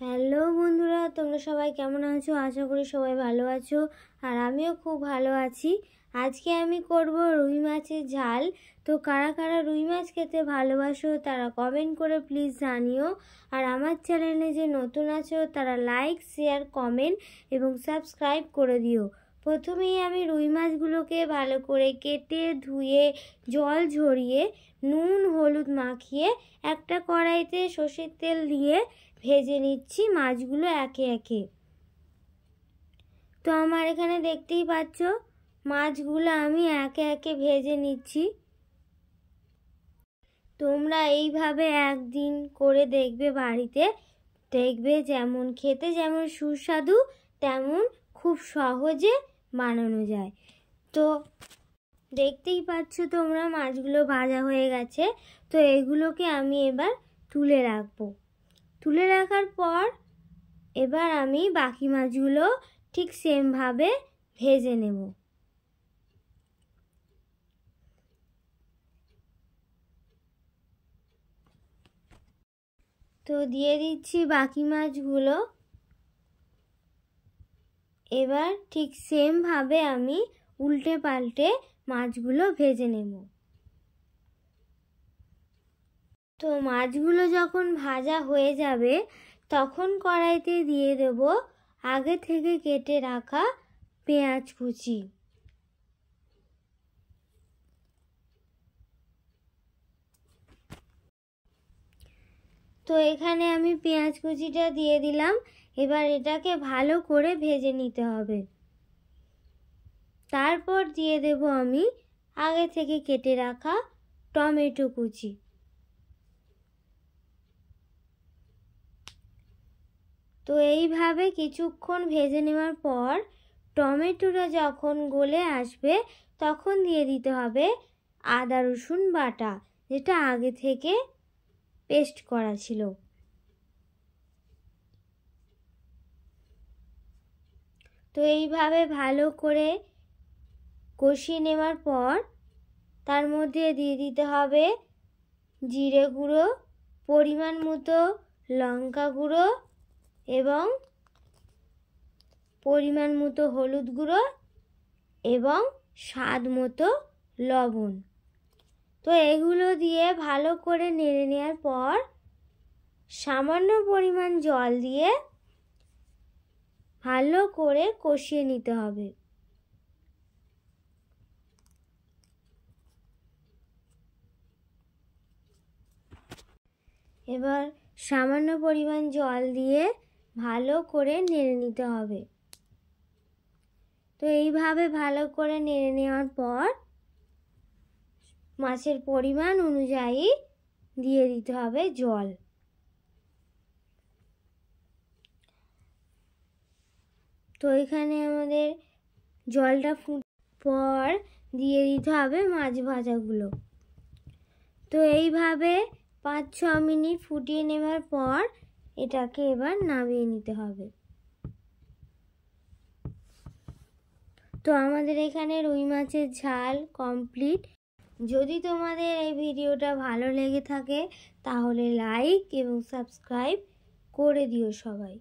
Hello বন্ধুরা, তোমরা সবাই কেমন আছো? আশা করি সবাই ভালো আছো, আর আমিও খুব ভালো আছি। আজকে আমি করব রুই মাছের ঝাল। তো কারা কারা রুই মাছ খেতে ভালোবাসো তারা কমেন্ট করে প্লিজ জানিও। আর আমার চ্যানেলে যে নতুন আছো তারা লাইক, শেয়ার, কমেন্ট এবং সাবস্ক্রাইব করে দিও। প্রথমেই আমি রুই মাছগুলোকে ভালো করে কেটে ধুয়ে জল ঝরিয়ে নুন হলুদ মাখিয়ে একটা কড়াইতে সর্ষের তেল দিয়ে ভেজে নিচ্ছি মাছগুলো একে একে। তো আমার এখানে দেখতেই পাচ্ছ মাছগুলো আমি একে একে ভেজে নিচ্ছি। তোমরা এইভাবে একদিন করে দেখবে বাড়িতে, দেখবে যেমন খেতে যেমন সুস্বাদু তেমন খুব সহজে বানানো যায়। তো দেখতেই পাচ্ছ তোমরা মাছগুলো ভাজা হয়ে গেছে। তো এগুলোকে আমি এবার তুলে রাখবো। তুলে রাখার পর এবার আমি বাকি মাছগুলো ঠিক সেমভাবে ভেজে নেব। তো দিয়ে দিচ্ছি বাকি মাছগুলো। এবার ঠিক সেমভাবে আমি উল্টে পাল্টে মাছগুলো ভেজে নেব। তো মাছগুলো যখন ভাজা হয়ে যাবে তখন কড়াইতে দিয়ে দেব আগে থেকে কেটে রাখা পেঁয়াজ কুচি। তো এখানে আমি পেঁয়াজ কুচিটা দিয়ে দিলাম। এবার এটাকে ভালো করে ভেজে নিতে হবে। তারপর দিয়ে দেব আমি আগে থেকে কেটে রাখা টমেটো কুচি। তো এইভাবে কিছুক্ষণ ভেজে নেওয়ার পর টমেটোটা যখন গলে আসবে তখন দিয়ে দিতে হবে আদা রসুন বাটা, যেটা আগে থেকে পেস্ট করা ছিল। তো এইভাবে ভালো করে কষিয়ে নেওয়ার পর তার মধ্যে দিয়ে দিতে হবে জিরে গুঁড়ো, পরিমাণ মতো লঙ্কা গুঁড়ো এবং পরিমাণ মতো হলুদ গুঁড়ো এবং স্বাদ মতো লবণ। তো এগুলো দিয়ে ভালো করে নেড়ে নেওয়ার পর সামান্য পরিমাণ জল দিয়ে ভালো করে কষিয়ে নিতে হবে। এবার সামান্য পরিমাণ জল দিয়ে ভালো করে নেড়ে নিতে হবে। তো এইভাবে ভালো করে নেড়ে নেওয়ার পর মাছের পরিমাণ অনুযায়ী দিয়ে দিতে হবে জল। তো এখানে আমাদের জলটা পর দিয়ে দিতে হবে মাছ ভাজাগুলো। তো এইভাবে 5-6 মিনিট ফুটিয়ে নেওয়ার পর এটাকে এবার নামিয়ে নিতে হবে। তো আমাদের এখানে রুই মাছের ঝাল কমপ্লিট। যদি তোমাদের এই ভিডিওটা ভালো লেগে থাকে তাহলে লাইক এবং সাবস্ক্রাইব করে দিও সবাই।